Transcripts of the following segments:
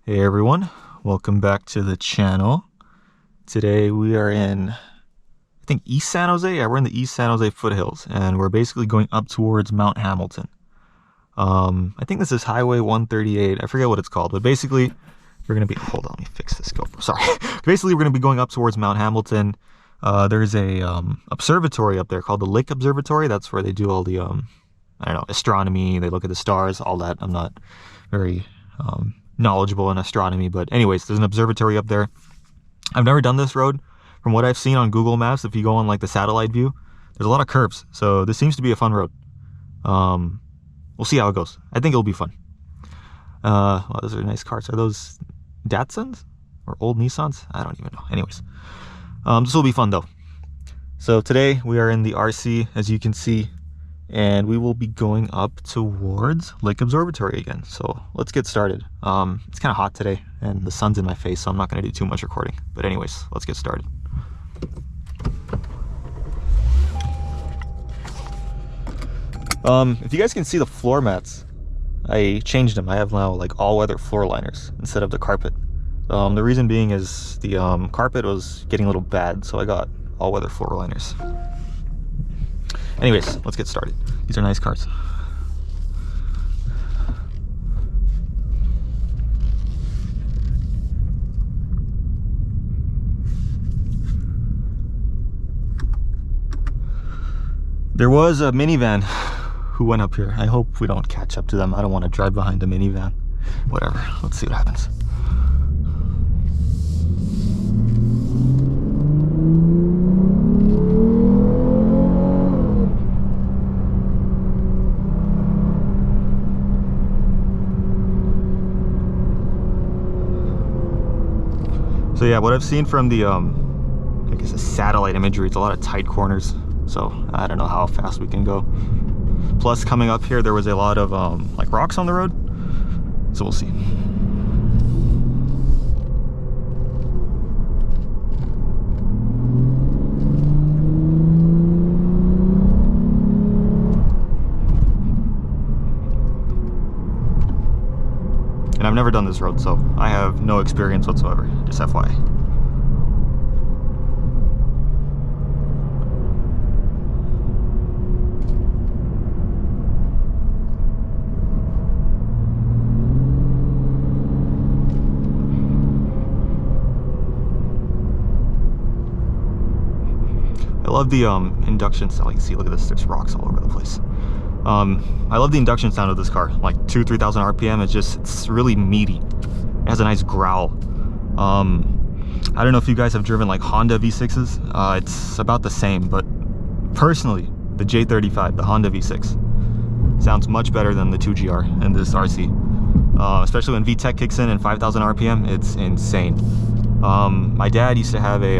Hey everyone, welcome back to the channel. Today we are in, I think, East San Jose. Yeah, we're in the East San Jose foothills, and we're basically going up towards Mount Hamilton. I think this is Highway 138. I forget what it's called, but basically we're going to be, hold on, let me fix this GoPro, sorry. Basically we're going to be going up towards Mount Hamilton. There's a observatory up there called the Lick Observatory. That's where they do all the, I don't know, astronomy. They look at the stars, all that. I'm not very knowledgeable in astronomy, but anyways, there's an observatory up there. I've never done this road. From what I've seen on Google Maps, if you go on like the satellite view, there's a lot of curves, so this seems to be a fun road. We'll see how it goes. I think it'll be fun. Wow, those are nice cars. Are those Datsuns or old Nissans? I don't even know. Anyways, this will be fun though. So today we are in the RC, as you can see, and we will be going up towards Lick Observatory again. So let's get started. It's kind of hot today and the sun's in my face, so I'm not going to do too much recording. But anyways, let's get started. If you guys can see the floor mats, I changed them. I have now like all-weather floor liners instead of the carpet. The reason being is the carpet was getting a little bad, so I got all-weather floor liners. Anyways, let's get started. These are nice cars. There was a minivan who went up here. I hope we don't catch up to them. I don't want to drive behind a minivan. Whatever, let's see what happens. So yeah, what I've seen from the, I guess the satellite imagery, it's a lot of tight corners. So I don't know how fast we can go. Plus coming up here, there was a lot of like rocks on the road. So we'll see. And I've never done this road, so I have no experience whatsoever, just FYI. I love the induction sound. You can see, look at this, there's rocks all over the place. I love the induction sound of this car, like 2,000–3,000 RPM. It's really meaty. It has a nice growl. I don't know if you guys have driven like Honda V6s. It's about the same, but personally, the J35, the Honda V6, sounds much better than the 2GR and this RC. Especially when VTEC kicks in 5,000 RPM, it's insane. My dad used to have a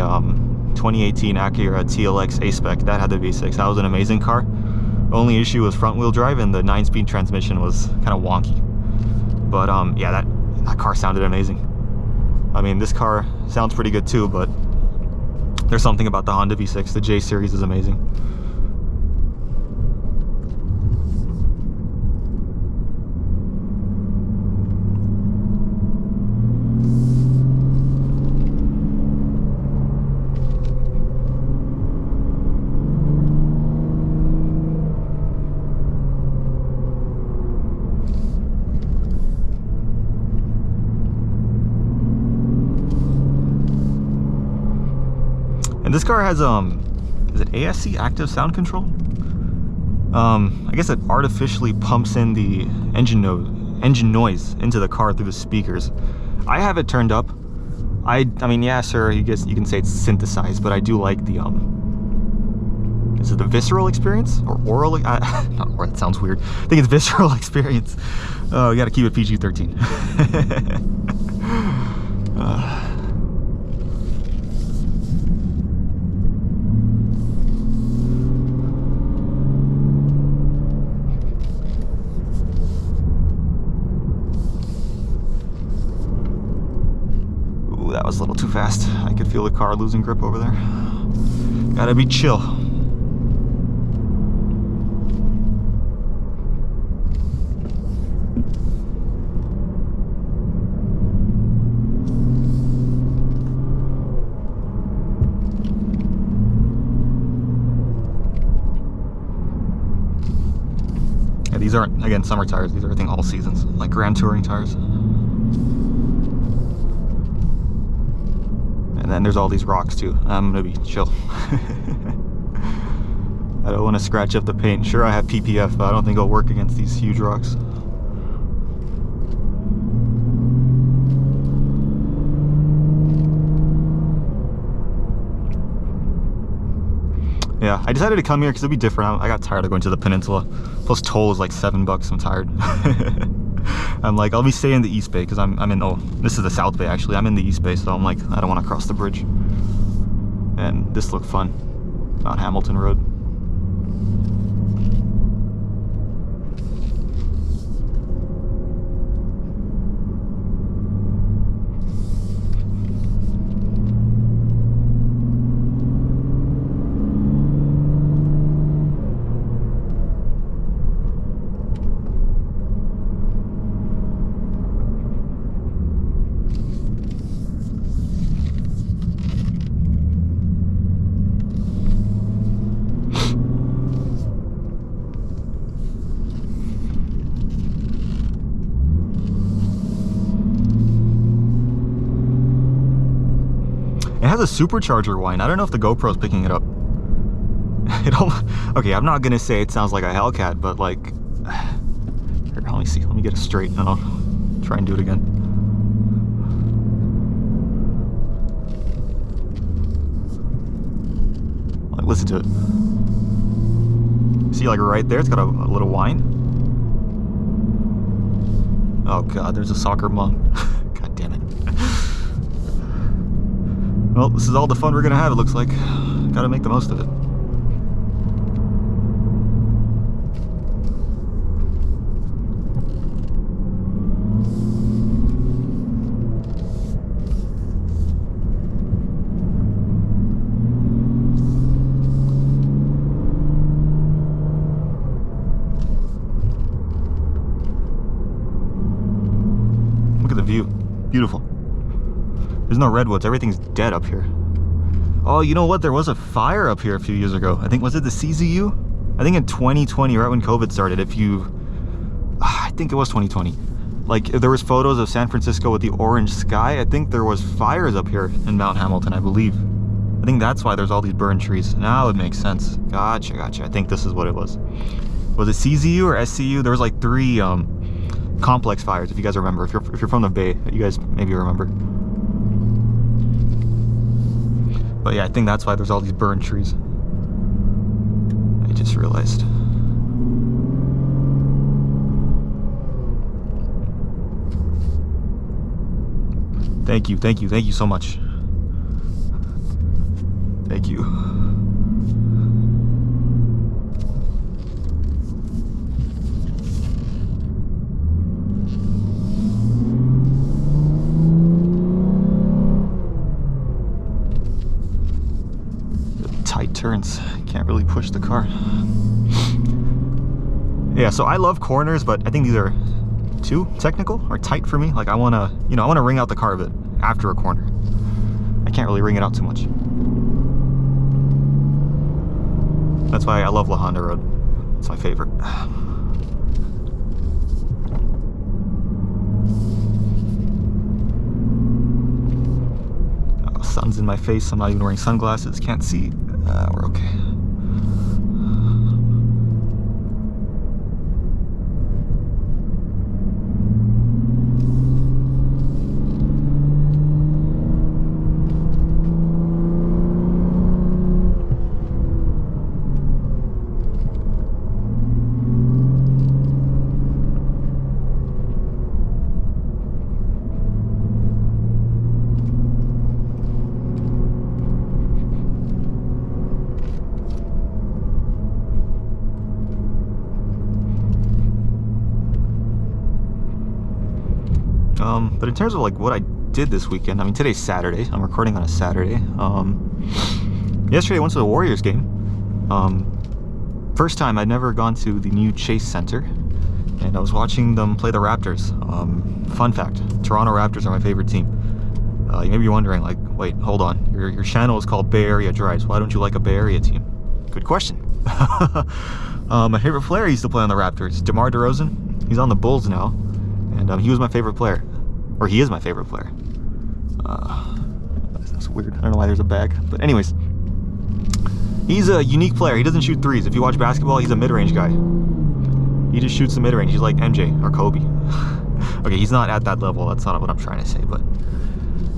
2018 Acura TLX A-Spec that had the V6. That was an amazing car. Only issue was front wheel drive, and the 9-speed transmission was kind of wonky. But yeah, that car sounded amazing. I mean, this car sounds pretty good too, but there's something about the Honda V6. The J series is amazing. And this car has is it ASC, active sound control? I guess it artificially pumps in the engine noise into the car through the speakers. I have it turned up. I mean, yeah, sir, you can say it's synthesized, but I do like the is it the visceral experience or oral? Not oral, that sounds weird. I think it's visceral experience. Oh, you got to keep it PG-13. That was a little too fast. I could feel the car losing grip over there. Gotta be chill. these aren't, again, summer tires. These are, I think, all seasons, like Grand Touring tires. And then there's all these rocks too. I'm gonna be chill. I don't want to scratch up the paint. Sure, I have PPF, but I don't think it'll work against these huge rocks. Yeah, I decided to come here because it'd be different. I got tired of going to the peninsula. Plus toll is like $7. I'm tired. I'm like, I'll be staying in the East Bay because I'm in, oh, this is the South Bay actually. I'm in the East Bay, so I'm like, I don't want to cross the bridge. And this looked fun. Mount Hamilton Road. It has a supercharger whine. I don't know if the GoPro's picking it up. Okay, I'm not gonna say it sounds like a Hellcat, but like, here, let me see. Let me get it straight, and I'll try and do it again. Like, listen to it. See, like right there, it's got a little whine. Oh God, there's a soccer mom. God damn it. Well, this is all the fun we're gonna have, it looks like. Gotta make the most of it. Look at the view. Beautiful. There's no redwoods, everything's dead up here. Oh, you know what? There was a fire up here a few years ago. I think, was it the CZU? I think in 2020, right when COVID started, I think it was 2020. Like, there was photos of San Francisco with the orange sky. I think there was fires up here in Mount Hamilton, I believe. I think that's why there's all these burned trees. Now it makes sense. Gotcha. I think this is what it was. Was it CZU or SCU? There was like 3 complex fires, if you guys remember. If you're from the Bay, you guys maybe remember. But yeah, I think that's why there's all these burned trees. I just realized. Thank you so much. Thank you. Tight turns, can't really push the car. Yeah, so I love corners, but I think these are too technical or tight for me. Like, I want to wring out the car a bit after a corner. I can't really wring it out too much. That's why I love La Honda Road. It's my favorite. Oh, sun's in my face. I'm not even wearing sunglasses. Can't see. We're okay. But in terms of like what I did this weekend, I mean, today's Saturday. I'm recording on a Saturday. Yesterday I went to the Warriors game. First time, I'd never gone to the new Chase Center, and I was watching them play the Raptors. Fun fact, Toronto Raptors are my favorite team. You may be wondering, like, wait, hold on. Your channel is called Bay Area Drives. Why don't you like a Bay Area team? Good question. My favorite player used to play on the Raptors, DeMar DeRozan. He's on the Bulls now, and he was my favorite player, or he is my favorite player. That's weird. I don't know why there's a bag, but anyways, he's a unique player. He doesn't shoot threes. If you watch basketball, he's a mid-range guy. He just shoots the mid-range. He's like MJ or Kobe. Okay, he's not at that level. That's not what I'm trying to say, but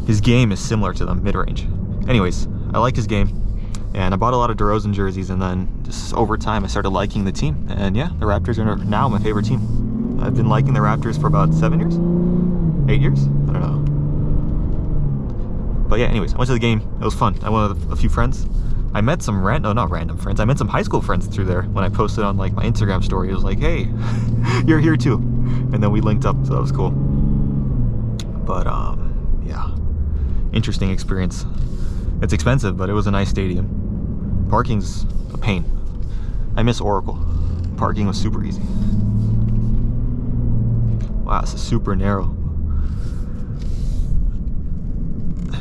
his game is similar to the mid-range. Anyways, I like his game. And I bought a lot of DeRozan jerseys, and then just over time I started liking the team. And yeah, the Raptors are now my favorite team. I've been liking the Raptors for about 7 years? 8 years? I don't know. But yeah, anyways, I went to the game. It was fun. I went with a few friends. I met some not random friends. I met some high school friends through there when I posted on like my Instagram story. It was like, hey, you're here too. And then we linked up, so that was cool. But yeah, interesting experience. It's expensive, but it was a nice stadium. Parking's a pain. I miss Oracle. Parking was super easy. Wow, this is super narrow.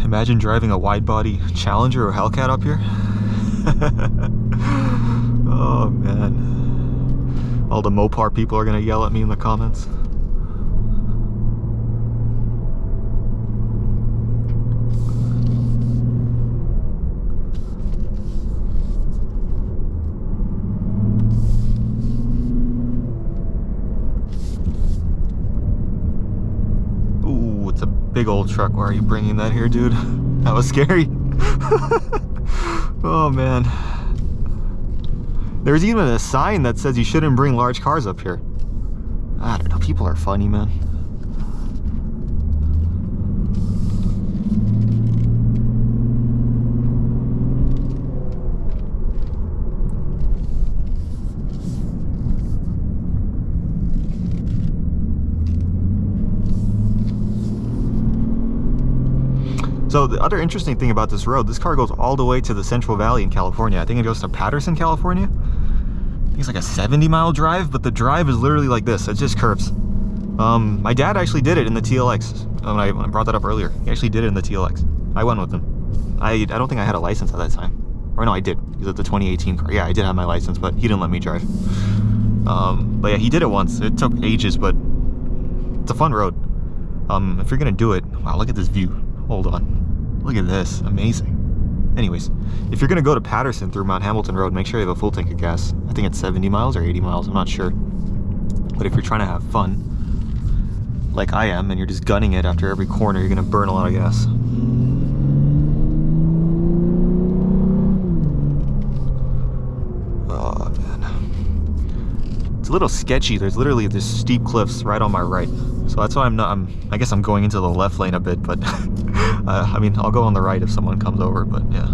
Imagine driving a wide body Challenger or Hellcat up here. Oh man. All the Mopar people are gonna yell at me in the comments. Big old truck. Why are you bringing that here, dude? That was scary. Oh man, there's even a sign that says you shouldn't bring large cars up here. I don't know, people are funny, man. So the other interesting thing about this road, this car goes all the way to the Central Valley in California. I think it goes to Patterson, California. I think it's like a 70-mile drive, but the drive is literally like this. It just curves. My dad actually did it in the TLX. When I brought that up earlier, he actually did it in the TLX. I went with him. I don't think I had a license at that time. Or no, I did. Because of the 2018 car. Yeah, I did have my license, but he didn't let me drive. But yeah, he did it once. It took ages, but it's a fun road. If you're gonna do it, wow, look at this view. Hold on. Look at this. Amazing. Anyways, if you're going to go to Patterson through Mount Hamilton Road, make sure you have a full tank of gas. I think it's 70 miles or 80 miles. I'm not sure. But if you're trying to have fun, like I am, and you're just gunning it after every corner, you're going to burn a lot of gas. Oh, man. It's a little sketchy. There's literally this steep cliffs right on my right. So that's why I guess I'm going into the left lane a bit, but I mean, I'll go on the right if someone comes over, but yeah.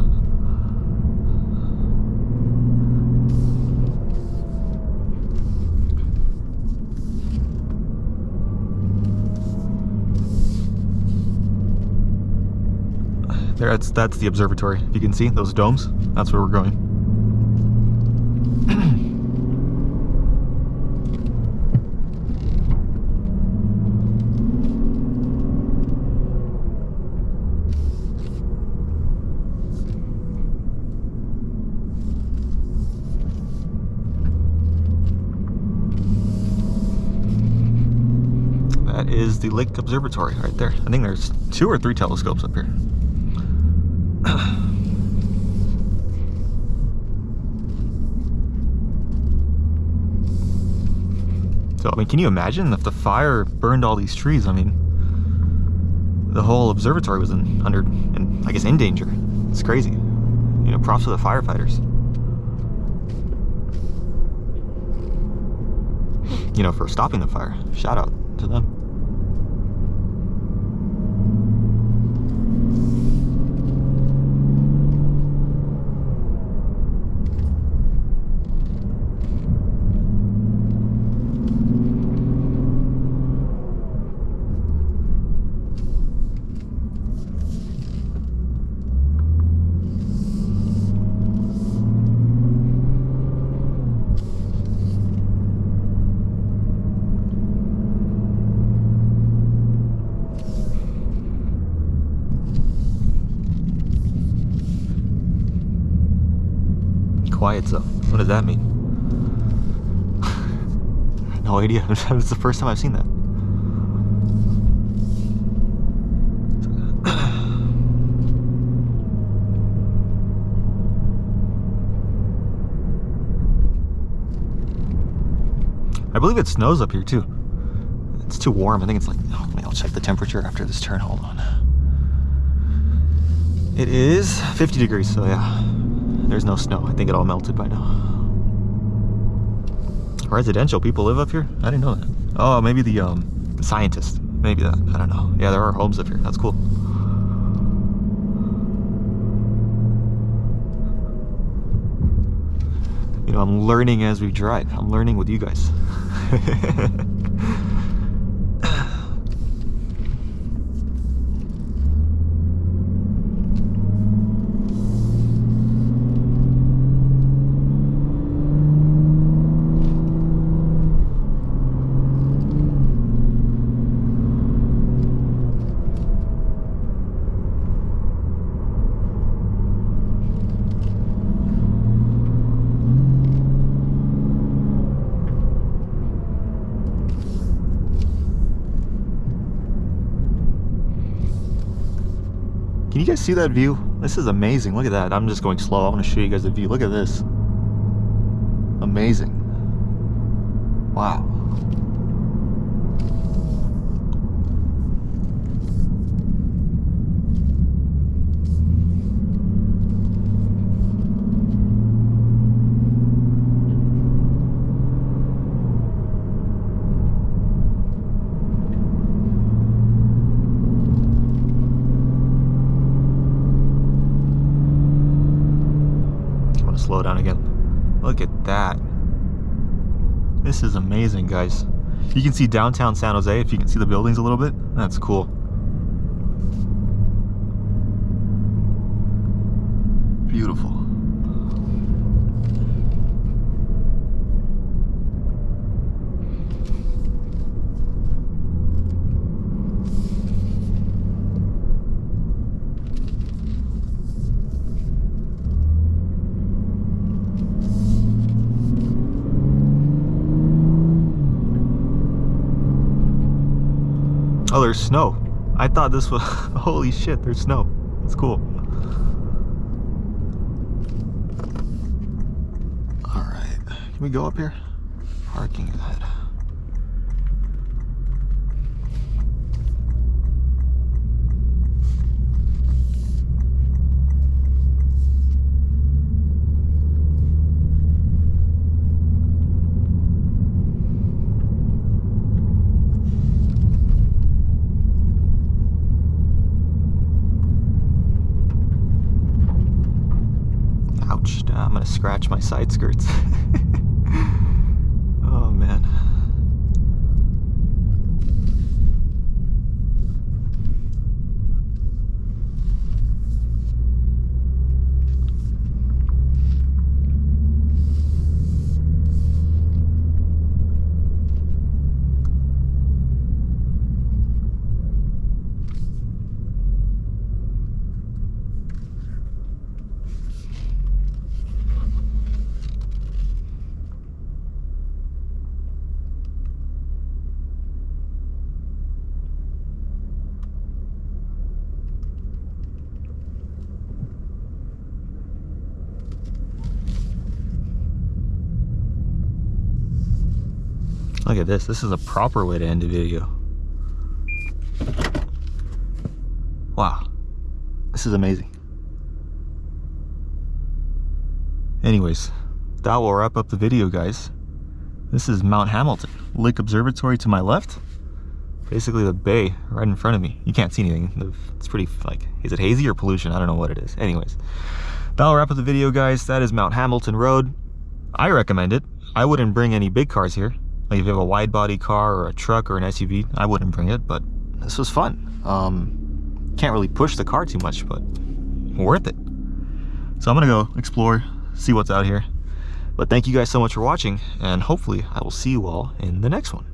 That's the observatory. You can see those domes. That's where we're going. That is the Lick Observatory right there. I think there's 2 or 3 telescopes up here. So, I mean, can you imagine if the fire burned all these trees? I mean, the whole observatory was I guess, in danger. It's crazy. You know, props to the firefighters. You know, for stopping the fire. Shout out to them. Quiet zone. What does that mean? no idea. It's the first time I've seen that. I believe it snows up here too. It's too warm. I think it's like, oh, I'll check the temperature after this turn. Hold on. It is 50 degrees, so yeah. There's no snow. I think it all melted by now. Residential people live up here? I didn't know that. Oh, maybe the scientist. Maybe that. I don't know. Yeah, there are homes up here. That's cool. You know, I'm learning as we drive. I'm learning with you guys. Can you guys see that view? This is amazing. Look at that. I'm just going slow. I want to show you guys the view. Look at this. Amazing. Wow. Slow down again. Look at that. This is amazing, guys. You can see downtown San Jose if you can see the buildings a little bit. That's cool. Beautiful. Oh, there's snow. I thought this was... Holy shit, there's snow. That's cool. Alright. Can we go up here? Parking ahead. I'm gonna scratch my side skirts. Oh man. Look at this. This is a proper way to end a video. Wow. This is amazing. Anyways, that will wrap up the video, guys. This is Mount Hamilton. Lick Observatory to my left. Basically the bay right in front of me. You can't see anything. It's pretty, like, is it hazy or pollution? I don't know what it is. Anyways, that'll wrap up the video, guys. That is Mount Hamilton Road. I recommend it. I wouldn't bring any big cars here. Like if you have a wide body car or a truck or an SUV, I wouldn't bring it, but this was fun. Can't really push the car too much, but worth it. So I'm gonna go explore, see what's out here. But thank you guys so much for watching, and hopefully I will see you all in the next one.